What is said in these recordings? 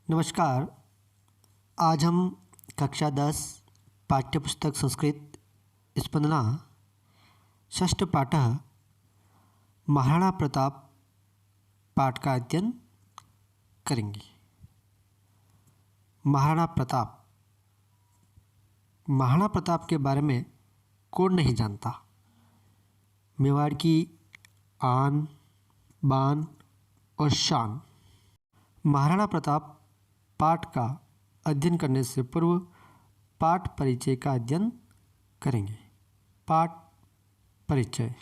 नमस्कार। आज हम कक्षा 10 पाठ्यपुस्तक संस्कृत स्पंदना षष्ठ पाठः महाराणा प्रताप पाठ का अध्ययन करेंगे। महाराणा प्रताप के बारे में कौन नहीं जानता। मेवाड़ की आन बान और शान। महाराणा प्रताप पाठ का अध्ययन करने से पूर्व पाठ परिचय का अध्ययन करेंगे। पाठ परिचय।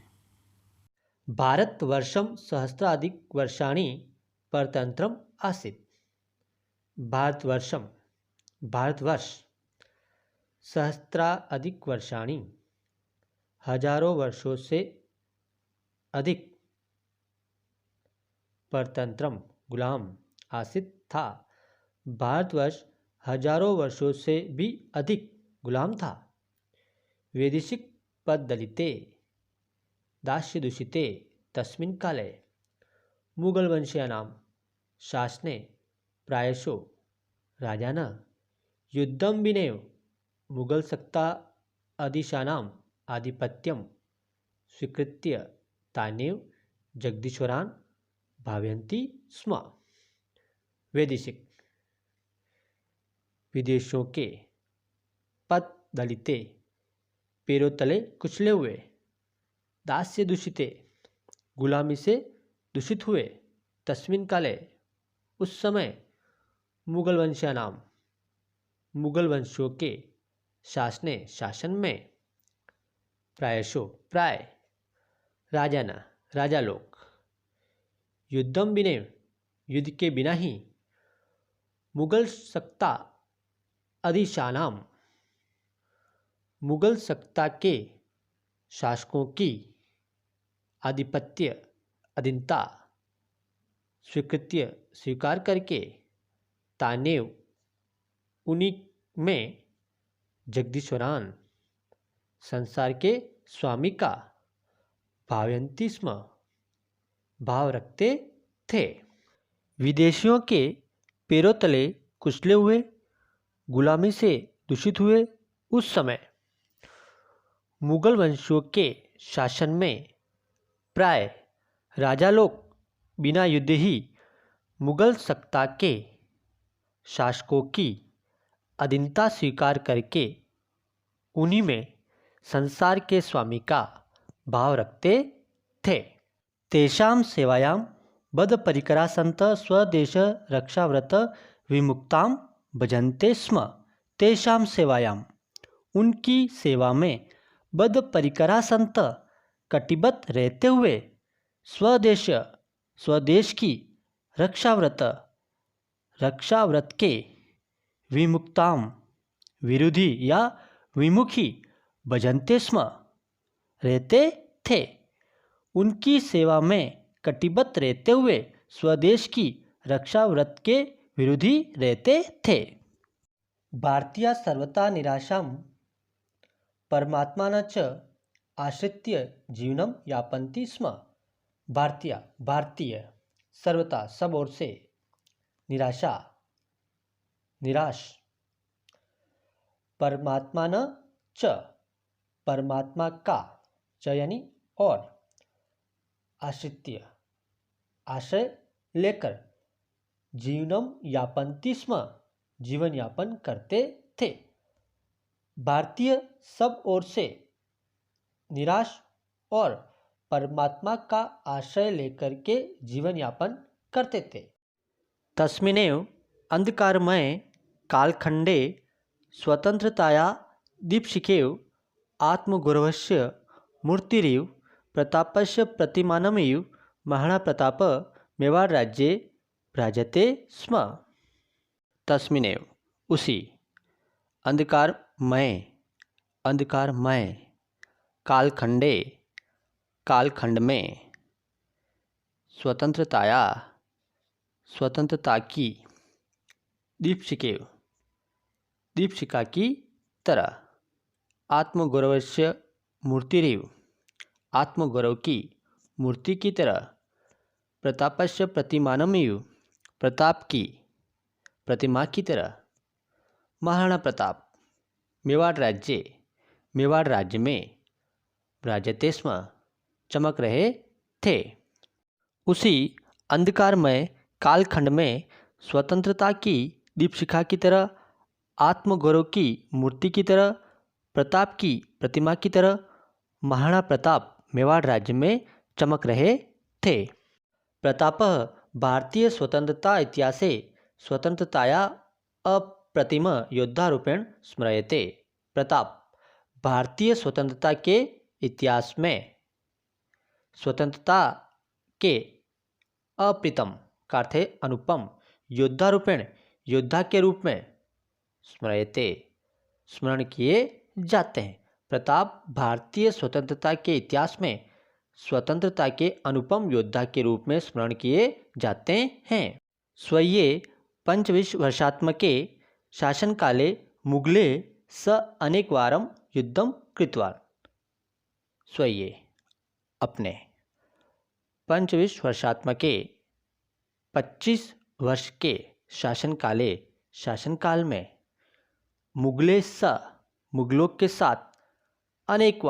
भारतवर्षं सहस्राधिक वर्षाणि परतंत्रम् आसीत्। भारतवर्ष सहस्राधिक वर्षाणि हजारों वर्षों से अधिक परतंत्रम गुलाम आसित था। भारतवर्ष हजारों वर्षों से भी अधिक गुलाम था। वैदेशिक पद दलिते दास्य दूषिते तस्मिन् काले मुगल वंशीयानां शासने प्रायशो राजानः युद्धं विनैव मुगल सत्ता आदिशानाम् आधिपत्यं स्वीकृत्य तानेव जगदीश्वरान् भावयन्ति स्म। वैदेशिक विदेशों के पद दलिते पैरों तले कुचले हुए दास्य दूषिते गुलामी से दूषित हुए तस्मिन् काले उस समय मुगल वंशीयानाम मुगल वंशियों के शासन में प्राय राजा लोग युद्धम विनैव युद्ध के बिना ही मुगल सत्ता अधिशानाम मुगल सत्ता के शासकों की आधिपत्य अधीनता स्वीकार करके तानेव उन्हीं में जगदीश्वरान संसार के स्वामी का भावयन्ति स्म भाव रखते थे। विदेशियों के पैरों तले कुचले हुए गुलामी से दूषित हुए उस समय मुगल वंशियों के शासन में प्राय राजा लोग बिना युद्ध ही मुगल सत्ता के शासकों की अधीनता स्वीकार करके उन्हीं में संसार के स्वामी का भाव रखते थे। तेषां सेवायां बद्धपरिकरा सन्तः स्वदेश रक्षाव्रत विमुक्तां भजन्ते स्म। तेषां सेवायां उनकी सेवा में बद्धपरिकरा सन्तः कटिबद्ध रहते हुए स्वदेश की रक्षाव्रत के विमुक्ताम विरोधी या विमुखी भजन्ते स्म रहते थे। उनकी सेवा में कटिबद्ध रहते हुए स्वदेश की रक्षाव्रत के विरोधी रहते थे। भारतीय सर्वथा निराशां परमात्मानं च आश्रित्य जीवनं यापन्ति स्म। भारतीय सर्वथा सब ओर से निराश परमात्मानं च परमात्मा का च यानी और आश्रय लेकर जीवनम यापन्ति स्म जीवन यापन करते थे। भारतीय सब ओर से निराश और परमात्मा का आश्रय लेकर के जीवन यापन करते थे। तस्मिन्नेव अंधकारमय कालखंडे स्वतंत्रताया दीपशिखेव आत्मगौरवस्य मूर्तिरिव प्रतापस्य प्रतिमानमिव महाराणा प्रताप मेवाड़ राज्ये विराजते स्म। तस्मिन्नेव उसी अंधकारमय कालखंड में स्वतंत्रता की दीपशिखा की तरह आत्मगौरवस्य मूर्तिरिव आत्मगौरव की मूर्ति की तरह प्रतापस्य प्रतिमानमिव प्रताप की प्रतिमा की तरह। महाराणा प्रताप मेवाड़ राज्य में विराजते स्म, चमक रहे थे। उसी अंधकारमय कालखंड में स्वतंत्रता की दीपशिखा की तरह, आत्मगौरव की मूर्ति की तरह, प्रताप की प्रतिमा की तरह महाराणा प्रताप मेवाड़ राज्य में चमक रहे थे। प्रतापः भारतीय स्वतंत्रता इतिहासे स्वतंत्रताया अप्रतिम योद्धारूपेण स्मर्यते। प्रताप भारतीय स्वतंत्रता के इतिहास में स्वतंत्रता के अप्रतिम का अर्थ है अनुपम, योद्धा के रूप में स्मर्यते, स्मरण किए जाते हैं। प्रताप भारतीय स्वतंत्रता के इतिहास में स्वतंत्रता के अनुपम योद्धा के रूप में स्मरण किए जाते हैं। स्वीये पंचविंशवर्षात्मके शासनकाले मुगले स अनेकवारं युद्धं कृतवान्। स्वीये अपने पंचविंशवर्षात्मके 25 वर्ष के शासनकाल में मुगलों के साथ अनेक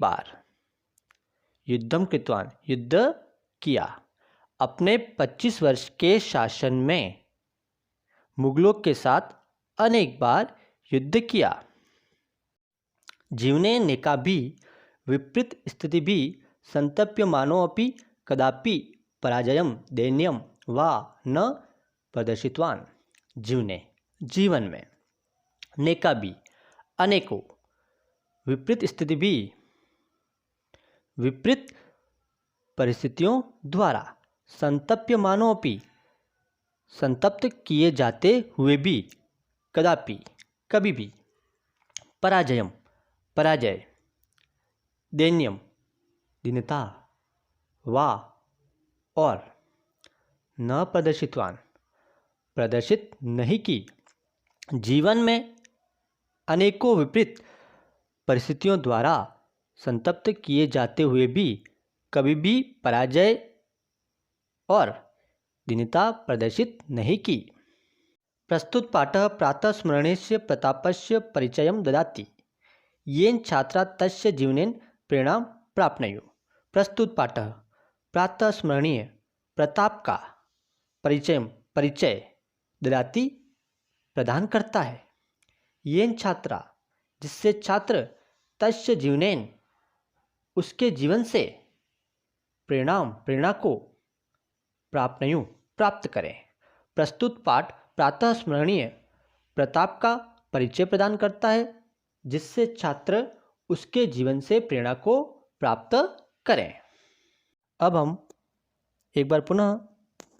बार युद्धम कृतवान युद्ध किया। अपने 25 वर्ष के शासन में मुगलों के साथ अनेक बार युद्ध किया। जीवने नेकाभि विपरीत स्थिति भी संतप्यमानोऽपि कदापि पराजयं दैन्यं वा न प्रदर्शितवान्। जीवन में नेकाभि अनेकों, विपरीत स्थिति भी विपरीत परिस्थितियों द्वारा, संतप्यमानोऽपि संतप्त किए जाते हुए भी, कभी भी, पराजय, दैन्यम दीनता, वा और न प्रदर्शित नहीं की। जीवन में अनेकों विपरीत परिस्थितियों द्वारा संतप्त किए जाते हुए भी कभी भी पराजय और दीनता प्रदर्शित नहीं की। प्रस्तुत पाठः प्रातः स्मरणस्य प्रतापस्य परिचयं ददाति, येन छात्रा तस्य जीवनेन प्रेरणां प्राप्नुयुः। प्रस्तुत पाठः प्रातः स्मरणीय प्रताप का परिचय ददाति प्रदान करता है। येन छात्रा जिससे छात्र, तस्य जीवनेन उसके जीवन से, प्रेरणा को प्राप्त करें। प्रस्तुत पाठ प्रातः स्मरणीय प्रताप का परिचय प्रदान करता है जिससे छात्र उसके जीवन से प्रेरणा को प्राप्त करें। अब हम एक बार पुनः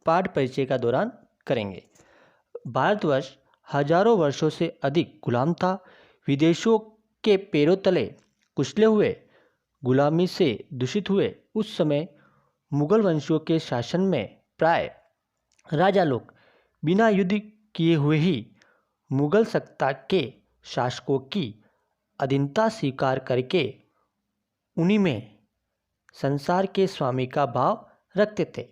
पाठ परिचय का दौरान करेंगे। भारतवर्ष हजारों वर्षों से अधिक गुलाम था। विदेशों के पैरों तले कुचले हुए, गुलामी से दूषित हुए उस समय मुगल वंशियों के शासन में प्राय राजा लोग बिना युद्ध किए हुए ही मुगल सत्ता के शासकों की अधीनता स्वीकार करके उन्हीं में संसार के स्वामी का भाव रखते थे।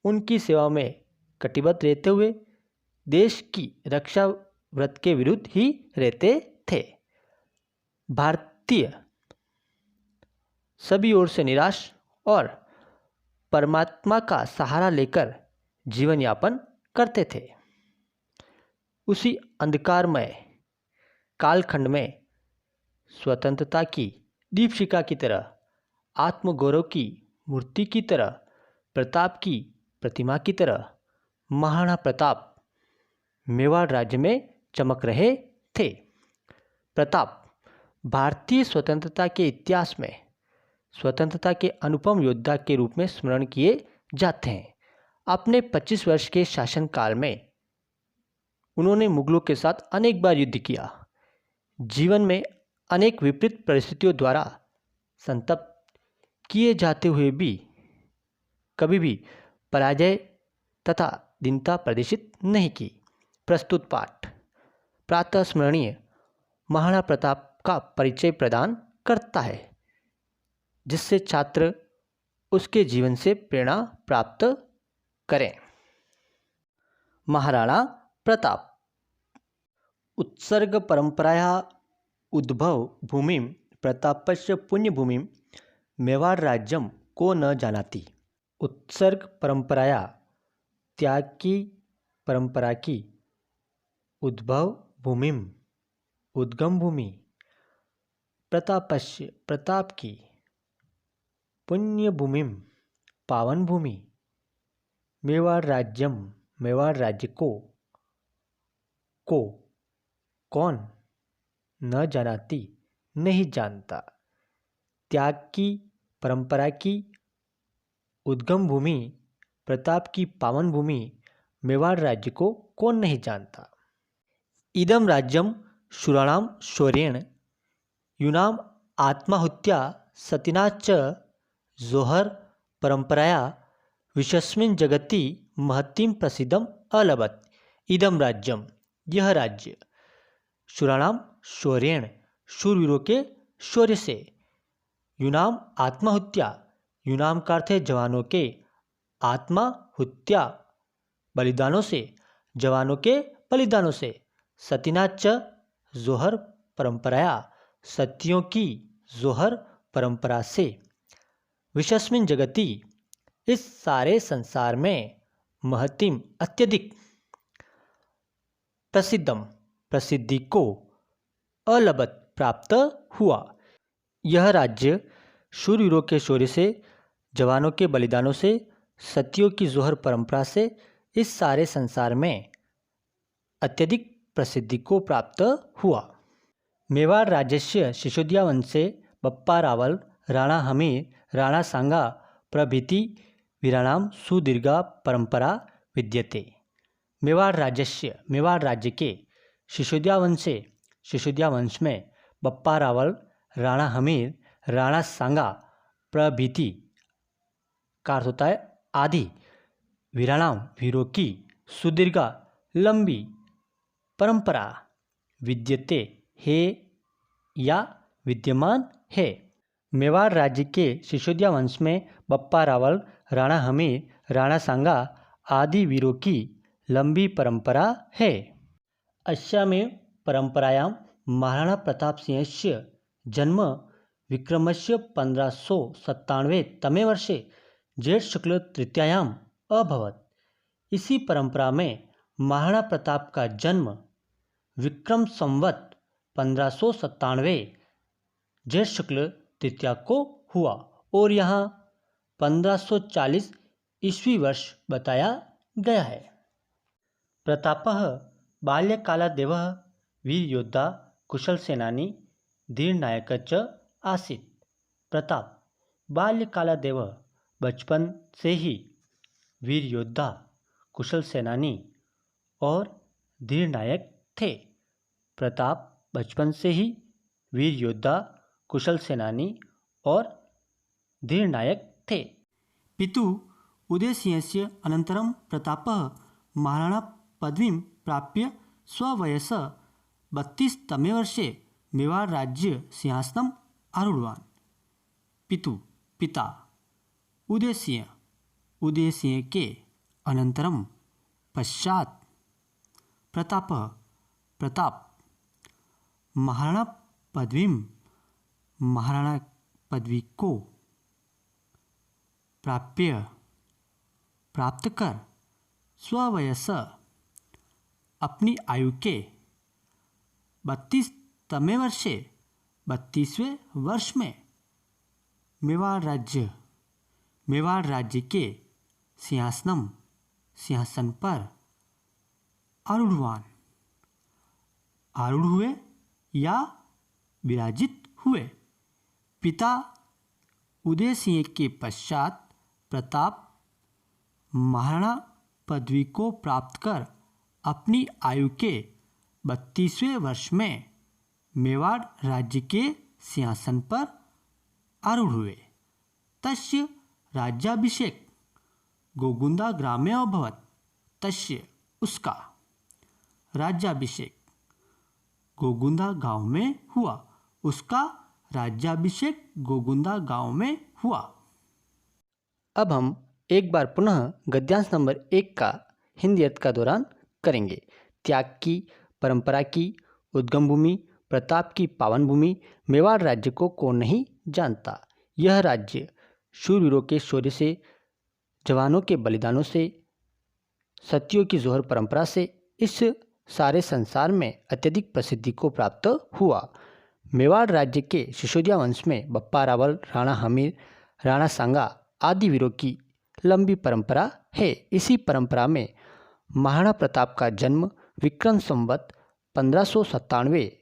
उनकी सेवा में कटिबद्ध रहते हुए देश की रक्षा व्रत के विरुद्ध ही रहते थे। भारतीय सभी ओर से निराश और परमात्मा का सहारा लेकर जीवन यापन करते थे। उसी अंधकारमय कालखंड में स्वतंत्रता की दीपशिखा की तरह, आत्मगौरव की मूर्ति की तरह, प्रताप की प्रतिमा की तरह महाराणा प्रताप मेवाड़ राज्य में चमक रहे थे। प्रताप भारतीय स्वतंत्रता के इतिहास में स्वतंत्रता के अनुपम योद्धा के रूप में स्मरण किए जाते हैं। अपने 25 वर्ष के शासनकाल में उन्होंने मुगलों के साथ अनेक बार युद्ध किया। जीवन में अनेक विपरीत परिस्थितियों द्वारा संतप्त किए जाते हुए भी कभी भी पराजय तथा दीनता प्रदर्शित नहीं की। प्रस्तुत पाठ प्रातः स्मरणीय महाराणा प्रताप का परिचय प्रदान करता है जिससे छात्र उसके जीवन से प्रेरणा प्राप्त करें। महाराणा प्रताप। उत्सर्ग परंपराया उद्भव भूमिं प्रतापस्य पुण्यभूमिं मेवाड़ राज्यम को न जानाति। उत्सर्ग परंपराया त्याग की परंपरा की उद्भव भूमिम उद्गम भूमि प्रतापस्य प्रताप की पुण्य भूमिम पावन भूमि मेवाड़ राज्यम मेवाड़ राज्य को कौन न जानाती नहीं जानता। त्याग की परंपरा की उद्गम भूमि प्रताप की पावन भूमि मेवाड़ राज्य को कौन नहीं जानता। इदम राज्यम शूराणाम शौर्येण यूनाम आत्माहुत्या सतिनाच जोहर परंपराया विश्वस्मिन् जगति महतीम प्रसिद्धम अलभत। इदम राज्यम यह राज्य शूराणाम शौर्येण शूरवीरों के शौर्य से यूनाम आत्माहुत्या यूनाम का अर्थ है जवानों के आत्माहुत्या बलिदानों से जवानों के बलिदानों से सतिनाच जोहर परंपराया सतियों की जोहर परंपरा से विश्वस्मिन् जगति इस सारे संसार में महतीम अत्यधिक प्रसिद्धम प्रसिद्धि को अलभत प्राप्त हुआ। यह राज्य शूरवीरों के शौर्य से जवानों के बलिदानों से सतियों की जोहर परंपरा से इस सारे संसार में अत्यधिक प्रसिद्धि को प्राप्त हुआ। मेवाड़ राज्यस्य सिसोदिया वंशे बप्पा रावल राणा हमीर राणा सांगा प्रभृति वीराणाम सुदीर्घा परंपरा विद्यते। मेवाड़ राज्य के सिसोदिया वंश में बप्पा रावल राणा हमीर राणा सांगा प्रभृति का अर्थ होता है आदि वीराणाम वीरों की सुदीर्घा लंबी परंपरा विद्यते है या विद्यमान है। मेवाड़ राज्य के सिसोदिया वंश में बप्पा रावल राणा हमीर राणा सांगा आदि वीरों की लंबी परंपरा है। अस्यामेव परंपरायां महाराणा प्रताप सिंहस्य जन्म विक्रमस्य 1597 तमे वर्षे ज्येष्ठ शुक्ल तृतीयायाम अभवत। इसी परंपरा में महाराणा प्रताप का जन्म विक्रम संवत 1597 ज्येष्ठ शुक्ल तृतीया को हुआ और यहाँ 1540 ईस्वी वर्ष बताया गया है। प्रतापः बाल्यकालादेव वीरयोद्धा कुशल सेनानी धीर नायक च आसीत्। प्रताप बाल्यकालादेव बचपन से ही वीर योद्धा कुशल सेनानी और धीर नायक थे। प्रताप बचपन से ही वीर योद्धा कुशल सेनानी और धीर नायक थे। पितु उदयसिंहस्य अनन्तरं प्रतापः महाराणा पदवीं प्राप्य स्ववयस 32 तमे वर्षे मेवाड़ राज्य सिंहासनम् आरूढवान्। पिता उदयसिंह के अनन्तरं पश्चात प्रताप महाराणा पदवी को प्राप्त कर स्ववयस अपनी आयु के 32वें वर्ष में मेवाड़ राज्य के सिंहासन पर आरूढ़ हुए या विराजित हुए। पिता उदय सिंह के पश्चात प्रताप महाराणा पदवी को प्राप्त कर अपनी आयु के 32वें वर्ष में मेवाड़ राज्य के सिंहासन पर आरूढ़ हुए। तस्य राज्याभिषेक गोगुंदा ग्रामे अभवत्। तस्य उसका राज्याभिषेक गोगुंदा गांव में हुआ। उसका राज्याभिषेक गोगुंदा गांव में हुआ। अब हम एक बार पुनः गद्यांश नंबर 1 का हिंदी अर्थ का दौरान करेंगे। त्याग की परंपरा की उद्गम भूमि, प्रताप की पावन भूमि मेवाड़ राज्य को कौन नहीं जानता। यह राज्य शूरवीरों के शौर्य से, जवानों के बलिदानों से, सतियों की जोहर परंपरा से इस सारे संसार में अत्यधिक प्रसिद्धि को प्राप्त हुआ। मेवाड़ राज्य के सिसोदिया वंश में बप्पा रावल, राणा हमीर, राणा सांगा आदि वीरों की लंबी परंपरा है। इसी परंपरा में महाराणा प्रताप का जन्म विक्रम संवत 1597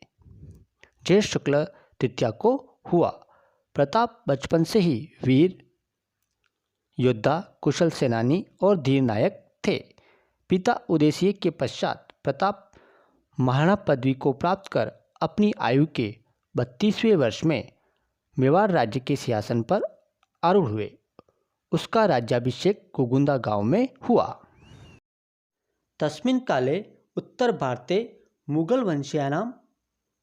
ज्येष्ठ शुक्ल तृतीया को हुआ। प्रताप बचपन से ही वीर योद्धा, कुशल सेनानी और धीर नायक थे। पिता उदयसिंह के पश्चात प्रताप महाराणा पदवी को प्राप्त कर अपनी आयु के 32वें वर्ष में मेवाड़ राज्य के सिंहासन पर आरूढ़ हुए। उसका राज्याभिषेक कुगुंदा गांव में हुआ। तस्मिन् काले उत्तर भारते मुगल वंशीयानां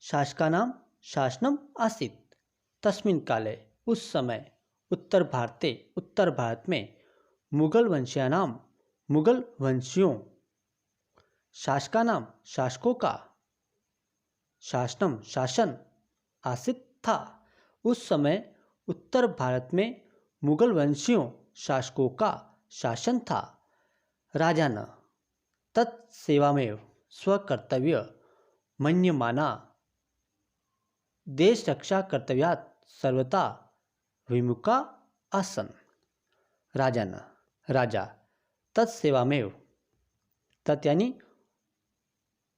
शासकानां शासनम् आसीत्। तस्मिन् काले उस समय उत्तर भारत में मुगल वंशीयानां मुगल वंशियों शासकानां शासकों का शासनम शासन आसित था। उस समय उत्तर भारत में मुगल वंशियों शासकों का शासन था। राजान तत्सेवामेव स्वकर्तव्य मन्यमाना देश रक्षा कर्तव्यात् सर्वथा विमुखा आसन। राजा तत्सेवामेव, तत् यानी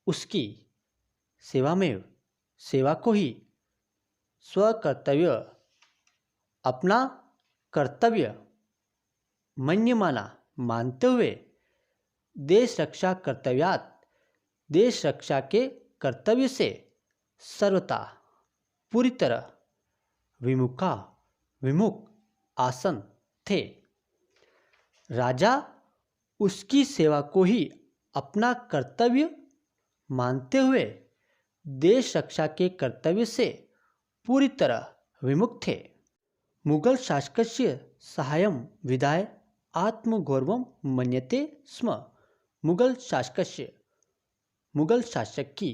उसकी, सेवामेव सेवा को ही, स्वकर्तव्य अपना कर्तव्य, मन्यमाना मानते हुए, देश रक्षा कर्तव्यात् देश रक्षा के कर्तव्य से, सर्वथा पूरी तरह, विमुख आसन थे। राजा उसकी सेवा को ही अपना कर्तव्य मानते हुए देश रक्षा के कर्तव्य से पूरी तरह विमुख थे। मुगल शासकस्य सहायं विधाय आत्मगौरवं मन्यते स्म। मुगल शासक की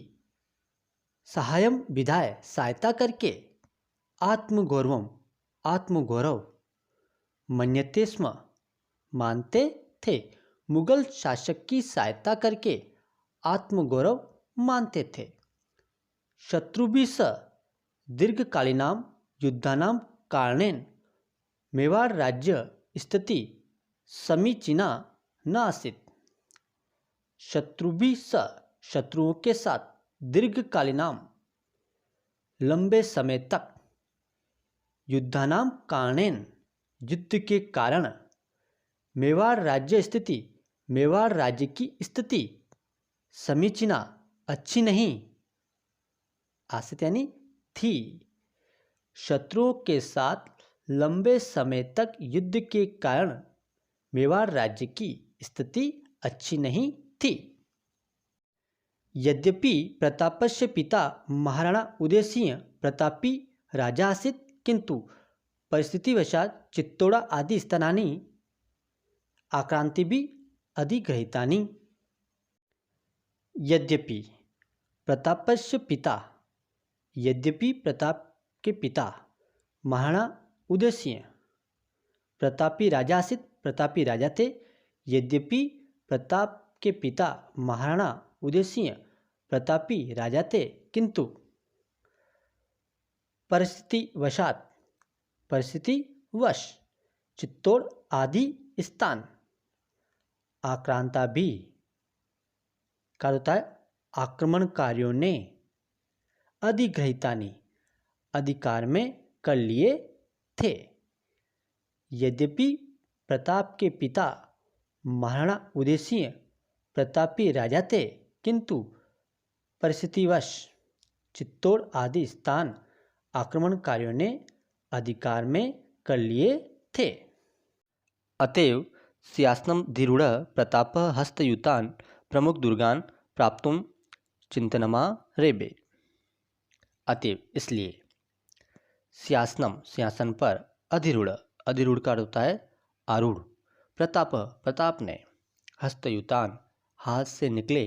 सहायं विधाय सहायता करके आत्मगौरव मन्यते स्म मानते थे। मुगल शासक की सहायता करके आत्मगौरव मानते थे। शत्रुभिः सह दीर्घकालीनां युद्धानां कारणेन मेवाड़ राज्य स्थिति समीचीना न आसीत्। शत्रुभिः सह शत्रुओं के साथ दीर्घकालीनां लंबे समय तक युद्धानां कारणेन युद्ध के कारण मेवाड़ राज्य की स्थिति समीचीना अच्छी नहीं आसित यानी थी। शत्रुओं के साथ लंबे समय तक युद्ध के कारण मेवाड़ राज्य की स्थिति अच्छी नहीं थी। यद्यपि प्रतापस्य पिता महाराणा उदयसिंह प्रतापी राजा आसीत्, किंतु परिस्थितिवशात् चित्तोड़ आदि स्थानानि आक्रांतिभिः अधिगृहीतानि। यद्यपि प्रताप के पिता महाराणा उदयसिंह प्रतापी राजा आसीत्, प्रतापी राजा थे। यद्यपि प्रताप के पिता महाराणा उदयसिंह प्रतापी राजा थे, किंतु परिस्थितिवश चित्तौड़ आदि स्थान आक्रांता भी क्या होता है, आक्रमणकारियों ने अधिग्रहितानि अधिकार में कर लिए थे। यद्यपि प्रताप के पिता महाराणा उदयसिंह प्रतापी राजा थे, किंतु परिस्थितिवश चित्तौड़ आदि स्थान आक्रमणकारियों ने अधिकार में कर लिए थे। अतएव सिंहासनं धिरूढ़ प्रताप हस्तयुतान् प्रमुख दुर्गान् प्राप्तुं चिंतनमारेभे। अतएव इसलिए सिंहासन पर अधिरूढ़ का अर्थ होता है आरूढ़, प्रताप ने हस्तयुतान हाथ से निकले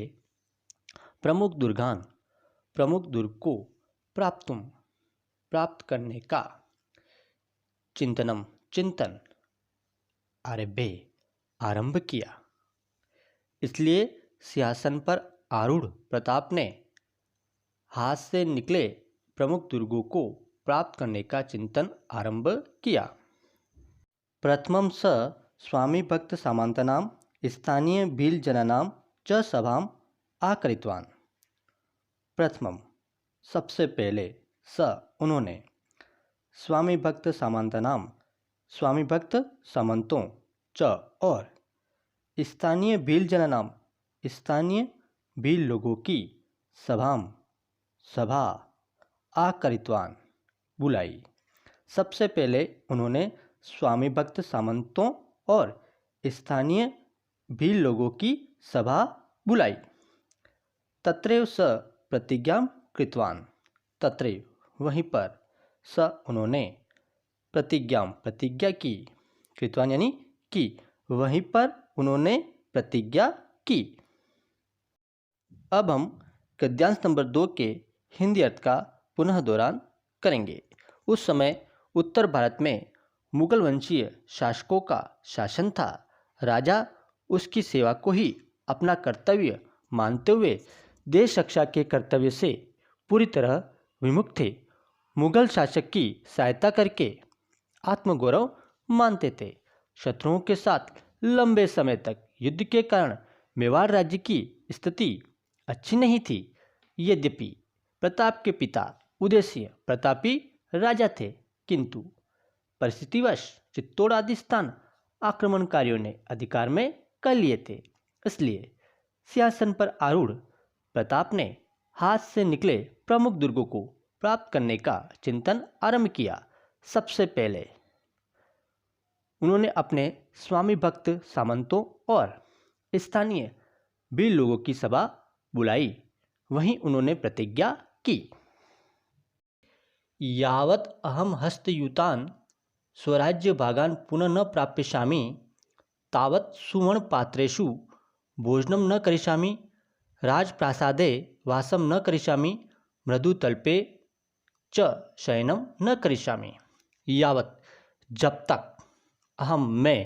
प्रमुख दुर्ग को प्राप्त करने का चिंतन आरंभ किया। इसलिए सिंहासन पर आरूढ़ प्रताप ने हाथ से निकले प्रमुख दुर्गों को प्राप्त करने का चिंतन आरंभ किया। प्रथमं स स्वामी भक्त सामंतानां स्थानीय भील जनानां च सभाम आकृतवान। प्रथमम सबसे पहले, स उन्होंने, स्वामी भक्त सामंतों, च और स्थानीय भील लोगों की सभा आकृतवान बुलाई। सबसे पहले उन्होंने स्वामी भक्त सामंतों और स्थानीय भील लोगों की सभा बुलाई। तत्रैव स प्रतिज्ञां कृतवान। तत्रैव वहीं पर, स उन्होंने, प्रतिज्ञा की, कृतवान यानी की, वहीं पर उन्होंने प्रतिज्ञा की। अब हम गद्यांश नंबर 2 के हिंदी अर्थ का पुनः दोहरान करेंगे। उस समय उत्तर भारत में मुगल वंशीय शासकों का शासन था। राजा उसकी सेवा को ही अपना कर्तव्य मानते हुए देश रक्षा के कर्तव्य से पूरी तरह विमुख थे। मुगल शासक की सहायता करके आत्मगौरव मानते थे। शत्रुओं के साथ लंबे समय तक युद्ध के कारण मेवाड़ राज्य की स्थिति अच्छी नहीं थी। यद्यपि प्रताप के पिता उदय सिंह प्रतापी राजा थे, किंतु परिस्थितिवश चित्तौड़ आदि स्थान आक्रमणकारियों ने अधिकार में कर लिए थे। इसलिए सिंहासन पर आरूढ़ प्रताप ने हाथ से निकले प्रमुख दुर्गों को प्राप्त करने का चिंतन आरंभ किया। सबसे पहले उन्होंने अपने स्वामी भक्त सामंतों और स्थानीय भील लोगों की सभा बुलाई। वहीं उन्होंने प्रतिज्ञा की, यावत् अहम हस्तयुतान् स्वराज्य भागान् पुनः न प्राप्स्यामि तावत् सुवर्ण पात्रेषु भोजनं न करिष्यामि, राजप्रासादे वासं न करिष्यामि, मृदुतल्पे च शयनं न करिष्यामि। यावत् जब तक, मैं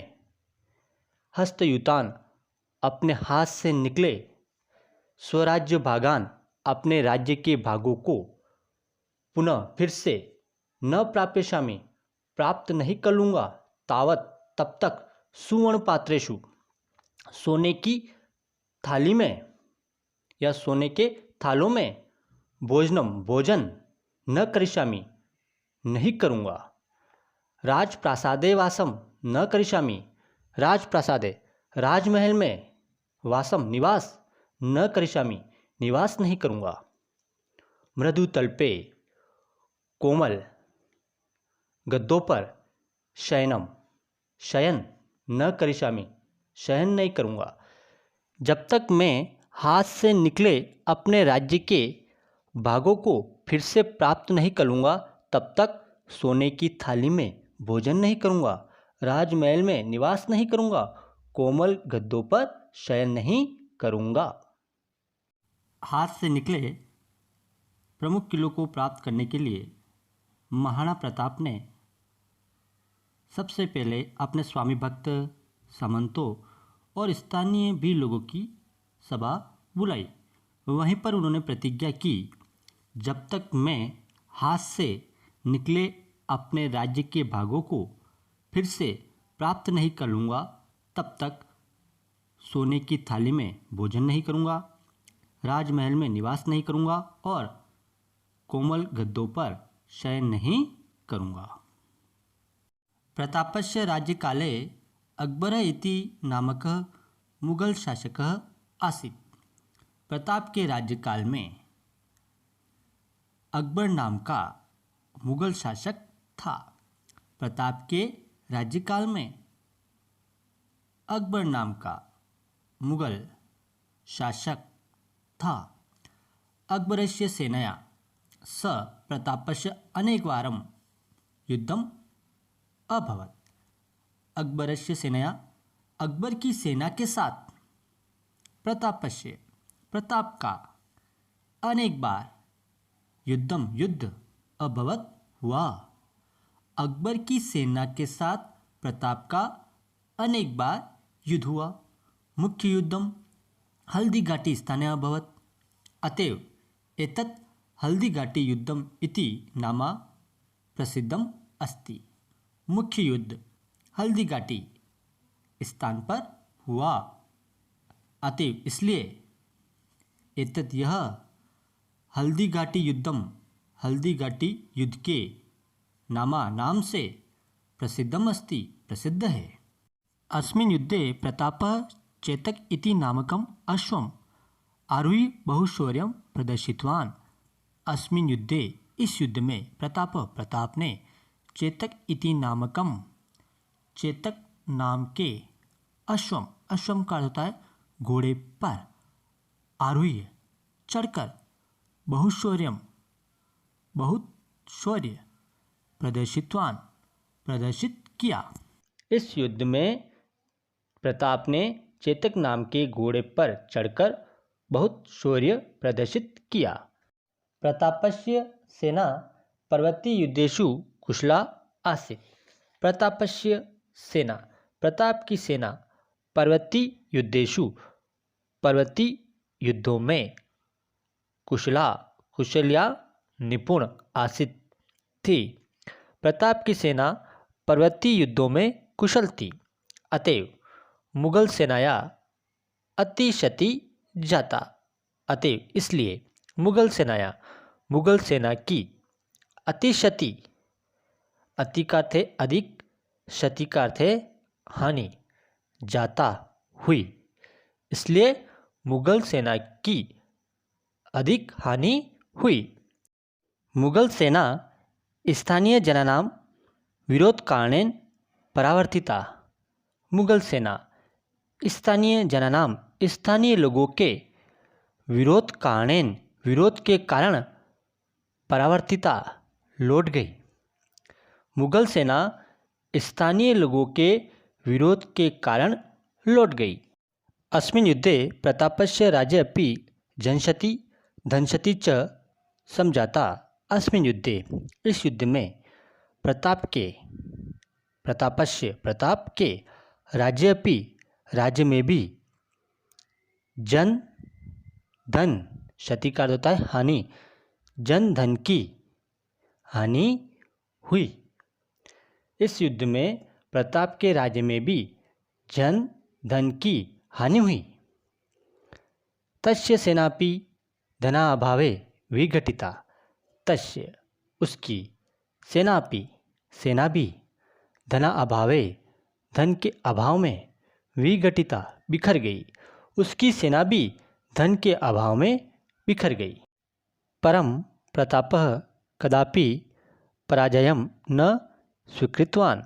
हस्तयुतान अपने हाथ से निकले, स्वराज्य भागान अपने राज्य के भागों को, पुनः फिर से, न प्राप्स्यामि प्राप्त नहीं कर लूँगा, तावत तब तक, सुवर्ण पात्रेषु सोने की थाली में या सोने के थालों में, भोजन न करिष्यामि नहीं करूँगा, राजप्रासादे वासम न करिष्यामि राजप्रासादे राजमहल में, वासम निवास न करिष्यामि निवास नहीं करूँगा, मृदुतल्पे कोमल गद्दों पर, शयन न करिष्यामि शयन नहीं करूँगा। जब तक मैं हाथ से निकले अपने राज्य के भागों को फिर से प्राप्त नहीं करूँगा, तब तक सोने की थाली में भोजन नहीं करूँगा, राजमहल में निवास नहीं करूँगा, कोमल गद्दों पर शयन नहीं करूँगा। हाथ से निकले प्रमुख किलों को प्राप्त करने के लिए महाराणा प्रताप ने सबसे पहले अपने स्वामी भक्त सामंतों और स्थानीय भी लोगों की सभा बुलाई। वहीं पर उन्होंने प्रतिज्ञा की, जब तक मैं हाथ से निकले अपने राज्य के भागों को फिर से प्राप्त नहीं कर लूँगा, तब तक सोने की थाली में भोजन नहीं करूँगा, राजमहल में निवास नहीं करूँगा और कोमल गद्दों पर शयन नहीं करूँगा। प्रतापस्य राज्यकाले अकबर इति नामकः मुगल शासकः आसीत्। प्रताप के राज्यकाल में अकबर नाम का मुगल शासक था। प्रताप के राज्यकाल में अकबर नाम का मुगल शासक था। अकबरस्य सेनया स प्रतापस्य अनेकवारं युद्धम अभवत्। अकबरस्य सेनया अकबर की सेना के साथ प्रताप का अनेक बार, युद्धम युद्ध अभवत हुआ। अकबर की सेना के साथ प्रताप का अनेक बार युद्ध हुआ। मुख्य युद्धम हल्दीघाटी स्थाने अभवत। अतएव एतत् हल्दीघाटी युद्धम इति नाम प्रसिद्धम अस्ति। मुख्य युद्ध हल्दीघाटी स्थान पर हुआ, अतएव इसलिए एतत् यह हल्दीघाटी युद्धम हल्दीघाटी युद्ध के नाम से प्रसिद्धम अस्ति, प्रसिद्ध है। अस्मिन् युद्धे प्रतापः चेतक इति नामकम् अश्वम् आरुह्य बहुशौर्यं प्रदर्शितवान्। अस्मिन् युद्धे, इस युद्ध में प्रताप ने चेतक इति नामकम, चेतक नाम के अश्वम का अर्थ होता है घोड़े पर, आरुह्य चढ़कर, बहुशौर्यम बहुत शौर्य, प्रदर्शितवान प्रदर्शित किया। इस युद्ध में प्रताप ने चेतक नाम के घोड़े पर चढ़कर बहुत शौर्य प्रदर्शित किया। प्रतापस्य सेना पर्वतीय युद्धेषु कुशला आसीत्। प्रतापस्य सेना, प्रताप की सेना पर्वतीय युद्धों में कुशल्या निपुण आसीत् थी। प्रताप की सेना पर्वतीय युद्धों में कुशल थी, अतएव मुगल सेनाया अतिशति जाता। अतएव इसलिए मुगल सेना की अतिशति, अति का अर्थ है अधिक, क्षति का अर्थ है हानि, जाता हुई, इसलिए मुगल सेना की अधिक हानि हुई। मुगल सेना स्थानीय जनानां विरोध कारणेन परावर्तिता। मुगल सेना स्थानीय लोगों के विरोध के कारण परावर्तिता, लौट गई। मुगल सेना स्थानीय लोगों के विरोध के कारण लौट गई। अस्मिन् युद्धे प्रतापस्य राज्य अपि जनशति धनशति च समझाता। अस्मिन् युद्धे, इस युद्ध में प्रताप के राज्य अपि, राज्य में भी, जन धन, क्षति का अर्थ होता है हानि, जन धन की हानि हुई। इस युद्ध में प्रताप के राज्य में भी जन धन की हानि हुई। तस्य सेनापि धनाभावे विघटिता। तस्य, उसकी, सेना भी धना अभावे, धन के अभाव में, विघटिता बिखर गई। उसकी सेना भी धन के अभाव में बिखर गई। परम प्रतापः कदापि पराजयं न स्वीकृतवान्।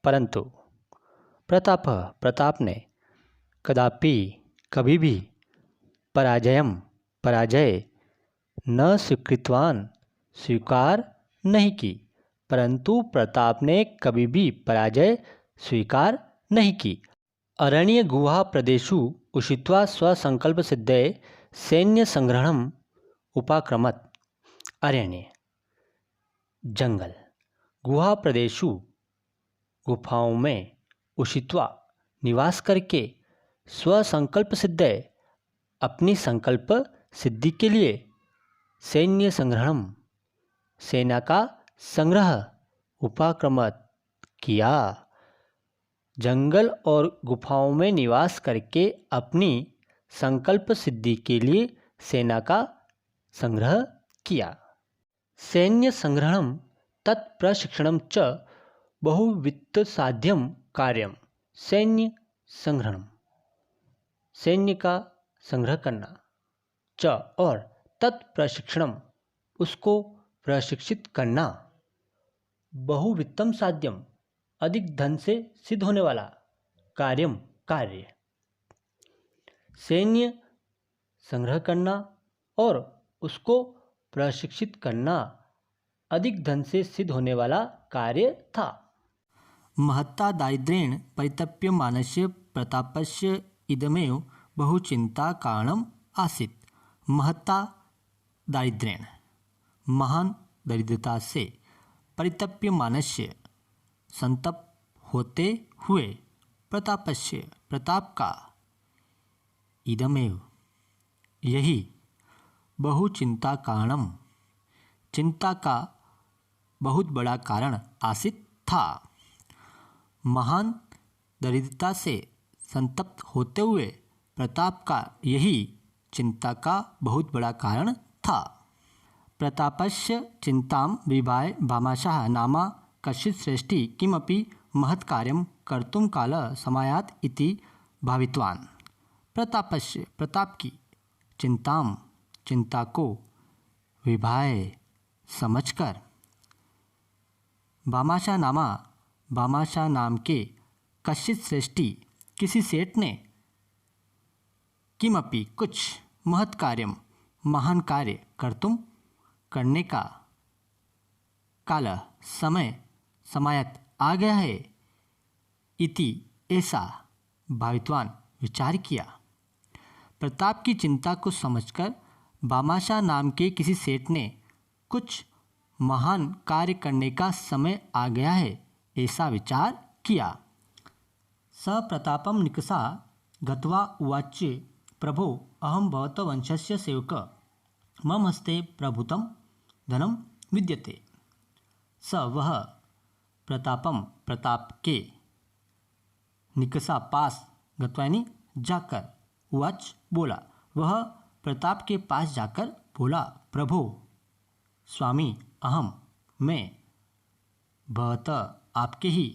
परंतु प्रताप ने कदापि, कभी भी, पराजय न स्वीकृतवान, स्वीकार नहीं की। परंतु प्रताप ने कभी भी पराजय स्वीकार नहीं की। अरण्य गुहा प्रदेशु उषित्वा स्वसंकल्प सिद्धये सैन्य संग्रहणम उपाक्रमत। अरण्य, जंगल, गुहा प्रदेशु, गुफाओं में, उषित्वा निवास करके, स्वसंकल्प सिद्धये अपनी संकल्प सिद्धि के लिए, सैन्य संग्रहणम सेना का संग्रह, उपाक्रमत किया। जंगल और गुफाओं में निवास करके अपनी संकल्प सिद्धि के लिए सेना का संग्रह किया। सैन्य संग्रहणम तत्प्रशिक्षणम च बहुवित्त साध्यम कार्यम। सैन्य संग्रहणम, सैन्य का संग्रह करना, च और तत्प्रशिक्षणम, उसको प्रशिक्षित करना, बहुवित्तम साध्यम, अधिक धन से सिद्ध होने वाला, कार्य। सैन्य संग्रह करना और उसको प्रशिक्षित करना अधिक धन से सिद्ध होने वाला कार्य था। महत्ता दारिद्र्येण परितप्यमानस्य प्रतापस्य इदमेव बहुचिंता कारणम् आसीत्। महत्ता दारिद्र्येण, महान दरिद्रता से परितप्यमानस्य, संतप्त होते हुए, प्रतापस्य, प्रताप का, इदमेव, यही, बहुचिंता कारणम, चिंता का बहुत बड़ा कारण आसित था। महान दरिद्रता से संतप्त होते हुए प्रताप का यही चिंता का बहुत बड़ा कारण था। प्रतापस्य चिंतां विभाय भामाशाह नामा कश्चित् श्रेष्ठी किमपि महत् कार्यं कर्तुं कालः समायात इति भावितवान्। प्रतापस्य, प्रताप की, चिंताम, चिंता को, विभाय, समझकर, भामाशाह नामा, भामाशाह नाम के, कश्चित् श्रेष्ठी, किसी सेठ ने, किमपि, कुछ, महत् कार्यम, महान कार्य, कर्तुम, करने का, काल, समय, समायत, आ गया है, इति, ऐसा, भावित्वान, विचार किया। प्रताप की चिंता को समझकर भामाशाह नाम के किसी सेठ ने कुछ महान कार्य करने का समय आ गया है, ऐसा विचार किया। स प्रतापम निकषा गत्वा उवाच, प्रभो अहम भवतः वंशस्य सेवक, मम हस्ते प्रभुतं धनम विद्यते। स वह, प्रतापम, प्रताप के, निकषा पास, गत्वा यानी जाकर, उवाच बोला, वह प्रताप के पास जाकर बोला, प्रभो स्वामी, अहम, मैं, भवतः, आपके ही,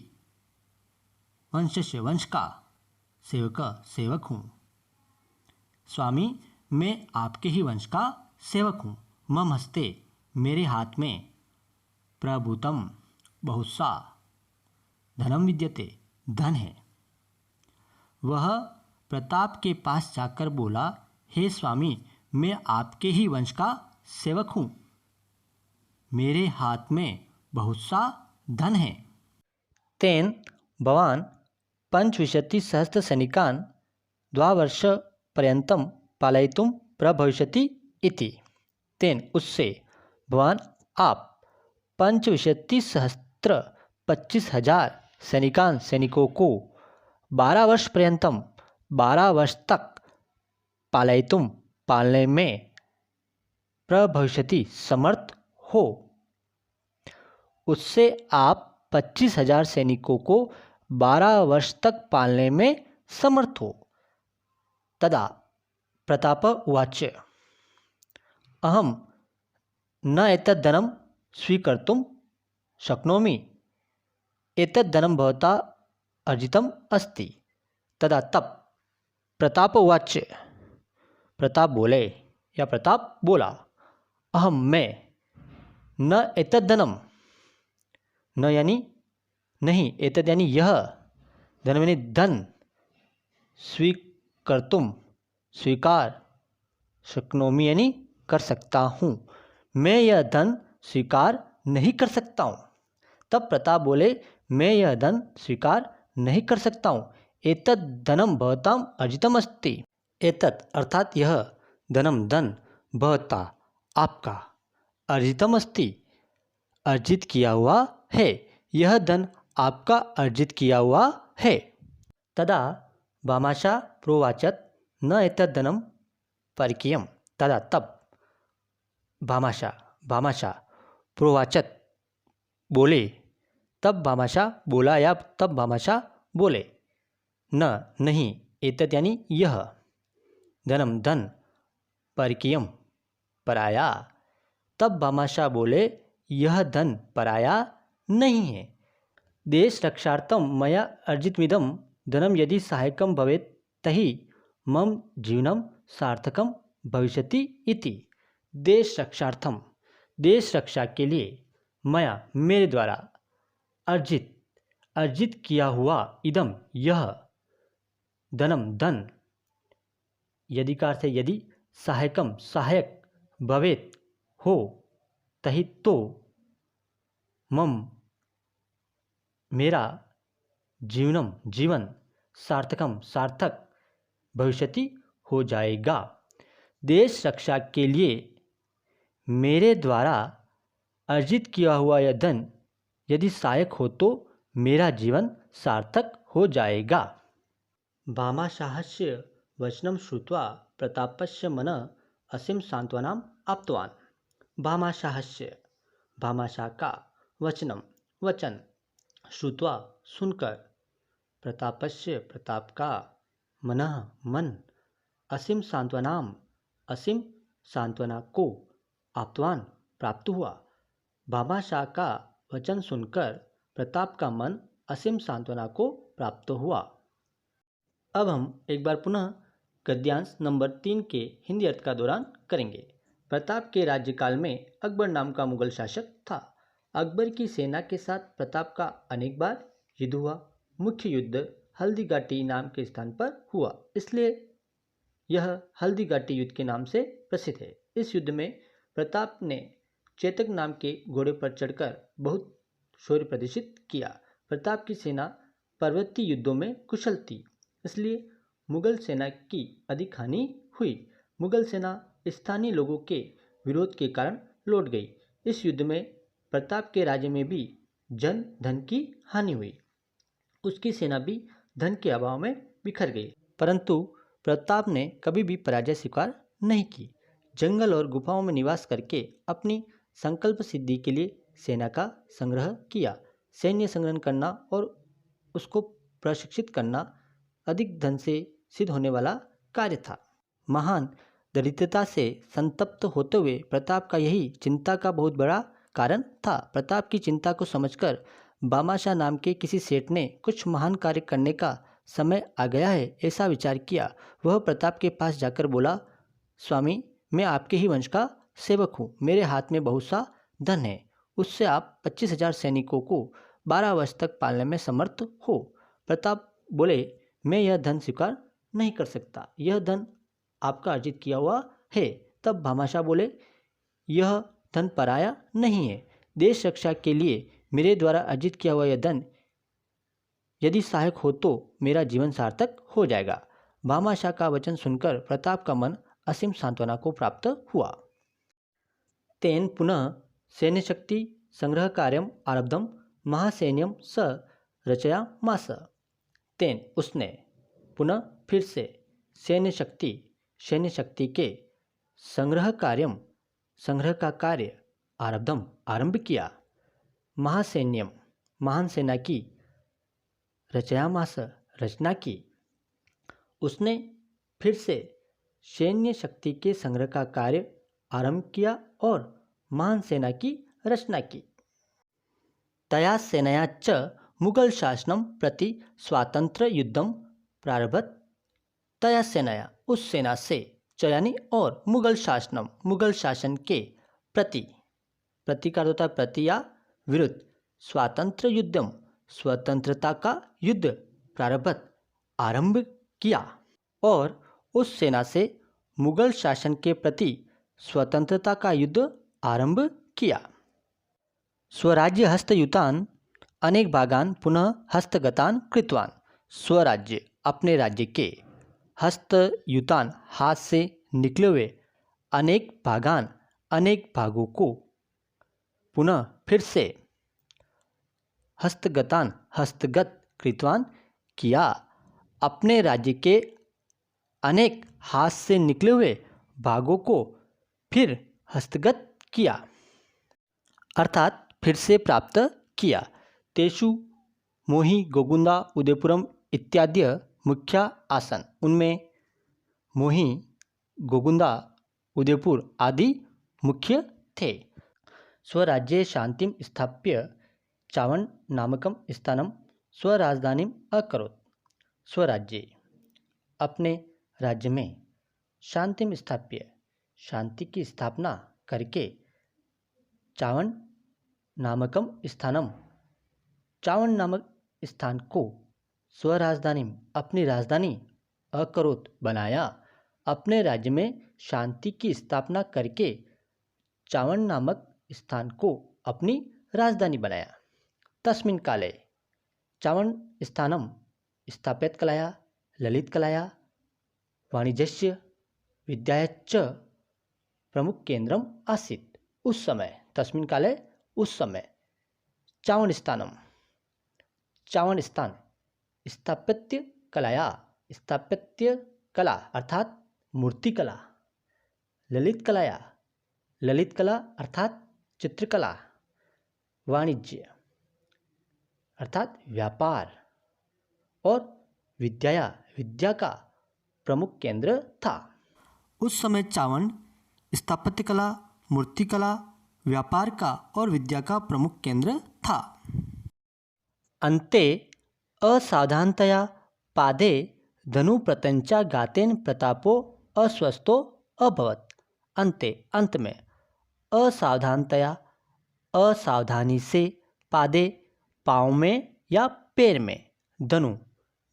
वंशस्य, वंश का, सेवक, सेवक हूँ। स्वामी, मैं आपके ही वंश का सेवक हूँ। मम हस्ते, मेरे हाथ में, प्रभुतम, बहुत सा, धनम विद्यते, धन है। वह प्रताप के पास जाकर बोला, हे स्वामी, मैं आपके ही वंश का सेवक हूँ, मेरे हाथ में बहुत सा धन है। तेन भवान पंचविंशतिसहस्रसैनिकान् द्वावर्षपर्यन्तं पालयितुं प्रभविष्यति इति। तेन, उससे, भवान, आप, 25,000 सैनिकान, सैनिकों को 12 वर्ष पर्यंतम, 12 वर्ष तक, पालयितुम, पालने में, प्रभविष्यति, समर्थ हो। उससे आप 25,000 सैनिकों को 12 वर्ष तक पालने में समर्थ हो। तदा प्रताप उवाच, अहम न एतद् धनं स्वीकर्तुं शक्नोमि, एतद् धनं भवता अर्जितम् अस्ति। तदा तब प्रताप उवाच, प्रताप बोले या प्रताप बोला, अहम, मैं, न एतद् धनम, न यानी नहीं, एतद् यानी यह, धन यानी धन, स्वीकर्तुम, स्वीकार, शक्नोमि यानी कर सकता हूँ, मैं यह धन स्वीकार नहीं कर सकता हूँ। तब प्रताप बोले, मैं यह धन स्वीकार नहीं कर सकता हूँ। एतद् धनम भवताम अर्जितम अस्ति। एतत् अर्थात यह, धनम धन, भवता आपका, अर्जितम अस्ति अर्जित किया हुआ है, यह धन आपका अर्जित किया हुआ है। तदा भामाशाह प्रोवाचत न एतद् धनं परकीयम्। तदा तब भामाशाह प्रोवाचत बोले, तब भामाशाह बोला या तब भामाशाह बोले, न नहीं, एतद् यानी यह, धनम धन, परकीयम पराया। तब भामाशाह बोले, यह धन पराया नहीं है। देश रक्षार्थम मया अर्जितमिदं धनम यदि सहायकं भवेत् तहि मम जीवनं सार्थकं भविष्यति इति। देश रक्षार्थम, देश रक्षा के लिए, मया, मेरे द्वारा, अर्जित किया हुआ, इदम, यह, धनम धन, यदि का अर्थ है यदि, सहायकम सहायक, भवेत हो, तहि तो, मम, मेरा, जीवनम जीवन, सार्थकम सार्थक, भविष्यति हो जाएगा। देश रक्षा के लिए मेरे द्वारा अर्जित किया हुआ यह धन यदि सहायक हो तो मेरा जीवन सार्थक हो जाएगा। भामाशाहस्य वचनं श्रुत्वा प्रतापस्य मनः असीम सांत्वनाम आप्तवान्। भामाशाहस्य, भामाशाह का वचनम, वचन, श्रुत्वा सुनकर, प्रतापस्य प्रताप का, मनः मन, असीम सांत्वनाम असीम सांत्वना को, आप्तवान प्राप्त हुआ। भामाशाह का वचन सुनकर प्रताप का मन असीम सांत्वना को प्राप्त हुआ। अब हम एक बार पुनः गद्यांश नंबर 3 के हिंदी अर्थ का दौरान करेंगे। प्रताप के राज्यकाल में अकबर नाम का मुगल शासक था। अकबर की सेना के साथ प्रताप का अनेक बार युद्ध हुआ। मुख्य युद्ध हल्दी घाटी नाम के स्थान पर हुआ, इसलिए यह हल्दी घाटी युद्ध के नाम से प्रसिद्ध है। इस युद्ध में प्रताप ने चेतक नाम के घोड़े पर चढ़कर बहुत शौर्य प्रदर्शित किया। प्रताप की सेना पर्वतीय युद्धों में कुशल थी, इसलिए मुगल सेना की अधिक हानि हुई। मुगल सेना स्थानीय लोगों के विरोध के कारण लौट गई। इस युद्ध में प्रताप के राज्य में भी जन धन की हानि हुई। उसकी सेना भी धन के अभाव में बिखर गई, परंतु प्रताप ने कभी भी पराजय स्वीकार नहीं की। जंगल और गुफाओं में निवास करके अपनी संकल्प सिद्धि के लिए सेना का संग्रह किया। सैन्य संग्रहण करना और उसको प्रशिक्षित करना अधिक धन से सिद्ध होने वाला कार्य था। महान दरिद्रता से संतप्त होते हुए प्रताप का यही चिंता का बहुत बड़ा कारण था। प्रताप की चिंता को समझकर भामाशाह नाम के किसी सेठ ने कुछ महान कार्य करने का समय आ गया है ऐसा विचार किया। वह प्रताप के पास जाकर बोला, स्वामी, मैं आपके ही वंश का सेवक हूँ। मेरे हाथ में बहुत सा धन है, उससे आप 25,000 सैनिकों को 12 वर्ष तक पालने में समर्थ हो। प्रताप बोले, मैं यह धन स्वीकार नहीं कर सकता, यह धन आपका अर्जित किया हुआ है। तब भामाशाह बोले, यह धन पराया नहीं है। देश रक्षा के लिए मेरे द्वारा अर्जित किया हुआ यह धन यदि सहायक हो तो मेरा जीवन सार्थक हो जाएगा। भामाशाह का वचन सुनकर प्रताप का मन असीम सांत्वना को प्राप्त हुआ। तेन पुनः सैन्य शक्ति संग्रह कार्यम आरब्धम महासैन्यम स रचयामास। तेन उसने पुनः फिर से सैन्य शक्ति के संग्रह का कार्य आरब्धम आरंभ किया। महासैन्यम महान सेना की, रचयामास रचना की। उसने फिर से सैन्य शक्ति के संग्रह का कार्य आरंभ किया और महान सेना की रचना की। तया सेनया च मुगल शासनम प्रति स्वातंत्र युद्धम प्रारभत। तया सेनया उस सेना से, यानी और, मुगल शासन के प्रति का होता है प्रति या विरुद्ध, स्वातंत्र युद्धम स्वतंत्रता का युद्ध, प्रारभत आरंभ किया। और उस सेना से मुगल शासन के प्रति स्वतंत्रता का युद्ध आरंभ किया। स्वराज्य हस्तयुतान अनेक भागान पुनः हस्तगतान कृतवान। स्वराज्य अपने राज्य के, हस्तयुतान हाथ से निकले हुए, अनेक भागान अनेक भागों को, पुनः फिर से, हस्तगतान हस्तगत कृतवान किया। अपने राज्य के अनेक हाथ से निकले हुए भागों को फिर हस्तगत किया, अर्थात फिर से प्राप्त किया। तेषु मोही गोगुंदा उदयपुरम इत्यादि मुख्य आसन। उनमें मोही, गोगुंदा, उदयपुर आदि मुख्य थे। स्वराज्ये शांतिम स्थाप्य चावण नामकम स्थानम स्वराजधानीम अकरोत्। स्वराज्य अपने राज्य में, शांतिम स्थाप्य शांति की स्थापना करके, चावण नामकम स्थानम चावण नामक स्थान को, स्वराजधानीम अपनी राजधानी, अकरोत् बनाया। अपने राज्य में शांति की स्थापना करके चावण नामक स्थान को अपनी राजधानी बनाया। तस्मिन् काले चावण स्थानम स्थापित कलाया, ललित कलाया, वाणिज्यस्य विद्यायाश्च प्रमुखकेन्द्रम् आसीत्। उस समय, तस्मिन् काले, उस समय चावणस्थानं, चावणस्थान स्थापत्यकलाया, स्थापत्यकला अर्थात मूर्तिकला, ललितकलाया, ललितकला अर्थात चित्रकला, वाणिज्य अर्थात व्यापार और विद्याया, विद्या का प्रमुख केंद्र था। उस समय चावंड स्थापत्यकला, मूर्तिकला, व्यापार का और विद्या का प्रमुख केंद्र था। अन्ते असावधानतया पादे धनुप्रत्यञ्चा गातेन प्रतापो अस्वस्थो अभवत्। अन्ते, अंत में, असावधानतया, असावधानी से, पादे पाँव में या पैर में, धनु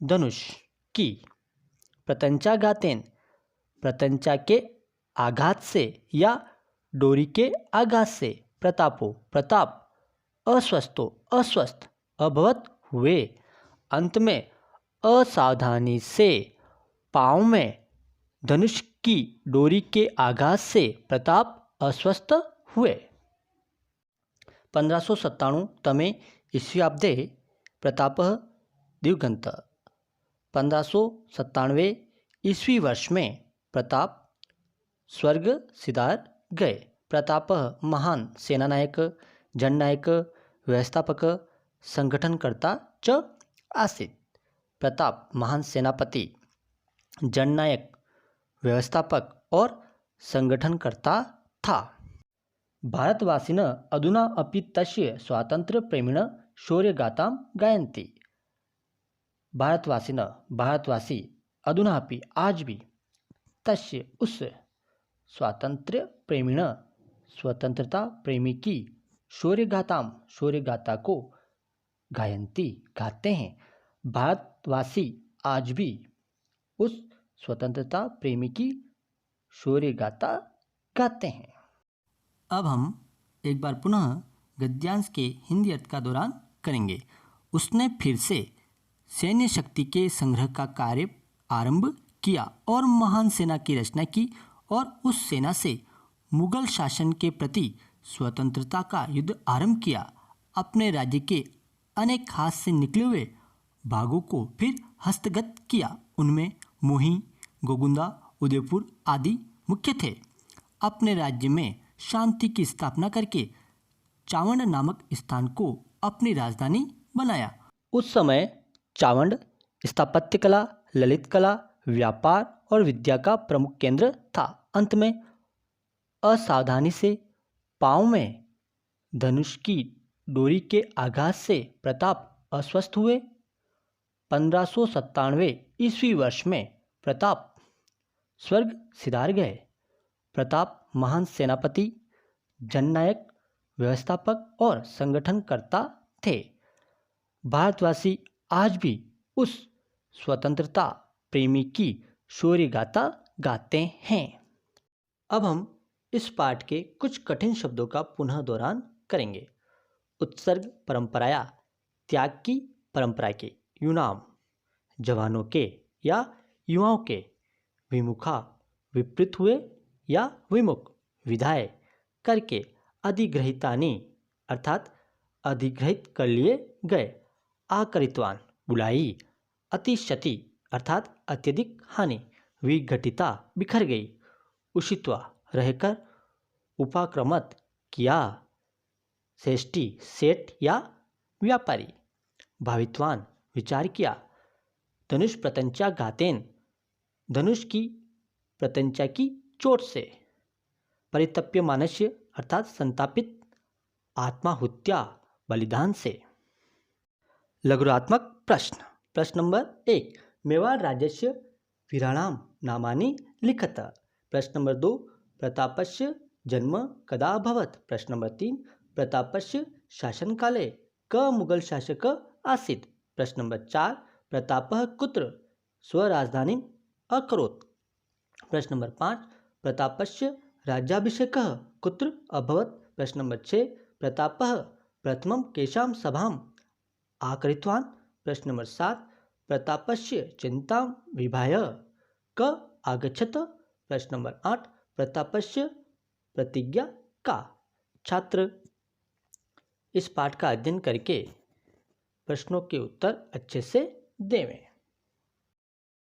धनुष की, प्रत्यंचा गातेन प्रत्यंचा के आघात से या डोरी के आघात से, प्रतापो प्रताप, अस्वस्थो अस्वस्थ, अभवत हुए, अंत में असावधानी से, पाँव में धनुष की डोरी के आघात से प्रताप अस्वस्थ हुए। 1597 तमे ईस्व्याब्दे प्रतापः दिवगतः। 1597 ईस्वी वर्ष में प्रताप स्वर्ग सिधार गए। प्रतापः महान सेनानायक, जननायक, व्यवस्थापक, संगठनकर्ता च आसीत्। प्रताप महान सेनापति, जननायक, व्यवस्थापक और संगठनकर्ता था। भारतवासिनः अधुना अपि तस्य स्वातन्त्र्यप्रेमिणः शौर्यगाथां गायन्ति। भारतवासिनः, भारतवासी, अधुना अपि, आज भी, तस्य, उस, स्वातंत्र्यप्रेमिणः, स्वतंत्रता प्रेमी की, शौर्यगाथां, शौर्यगाथा को, गायन्ति, गाते हैं। भारतवासी आज भी उस स्वतंत्रता प्रेमी की शौर्यगाथा गाते हैं। अब हम एक बार पुनः गद्यांश के हिंदी अर्थ का दौरान करेंगे। उसने फिर से सैन्य शक्ति के संग्रह का कार्य आरंभ किया और महान सेना की रचना की और उस सेना से मुगल शासन के प्रति स्वतंत्रता का युद्ध आरंभ किया। अपने राज्य के अनेक हाथ से निकले हुए भागों को फिर हस्तगत किया। उनमें मोही, गोगुंदा, उदयपुर आदि मुख्य थे। अपने राज्य में शांति की स्थापना करके चावंड नामक स्थान को अपनी राजधानी बनाया। उस समय चावंड स्थापत्यकला, ललित कला, व्यापार और विद्या का प्रमुख केंद्र था। अंत में असावधानी से, पाँव में धनुष की डोरी के आघात से प्रताप अस्वस्थ हुए। 1597 ईस्वी वर्ष में प्रताप स्वर्ग सिधार गए। प्रताप महान सेनापति, जननायक, व्यवस्थापक और संगठनकर्ता थे। भारतवासी आज भी उस स्वतंत्रता प्रेमी की शौर्यगाथा गाते हैं। अब हम इस पाठ के कुछ कठिन शब्दों का पुनः दोहरान करेंगे। उत्सर्ग परंपराया, त्याग की परंपरा के, यूनाम, जवानों के या युवाओं के, विमुखा, विपरीत हुए या विमुख, विधाय, करके, अधिग्रहितानि अर्थात अधिग्रहित कर लिए गए, आकरितवान, बुलाई, अतिशति अर्थात अत्यधिक हानि, विघटिता, बिखर गई, उषित्वा, रहकर, उपाक्रमत, किया, श्रेष्ठी, सेठ या व्यापारी, भावित्वान, विचार किया, धनुष प्रत्यंचा घातेन, धनुष की प्रत्यंचा की चोट से, परितप्य मानस्य अर्थात संतापित, आत्माहुत्या, बलिदान से। लघुरात्मक प्रश्न। प्रश्न नंबर 1, मेवाड़ राज्यस्य वीराणां नामानि लिखत। प्रश्न नंबर 2, प्रतापस्य जन्म कदा अभवत्। प्रश्न नंबर 3, प्रतापस्य शासनकाले क मुगल शासक आसीत्। प्रश्न नंबर 4, प्रतापः कुत्र स्वराजधानीम् अकरोत्। प्रश्न नंबर 5, प्रतापस्य राज्याभिषेकः कुत्र अभवत्। प्रश्न नंबर 6, प्रतापः प्रथमं केषां सभाम् आकृतवान्। प्रश्न नंबर 7, प्रतापस्य चिन्तां विहाय क आगच्छत्। प्रश्न नंबर 8, प्रतापस्य प्रतिज्ञा का। छात्र इस पाठ का अध्ययन करके प्रश्नों के उत्तर अच्छे से देवें।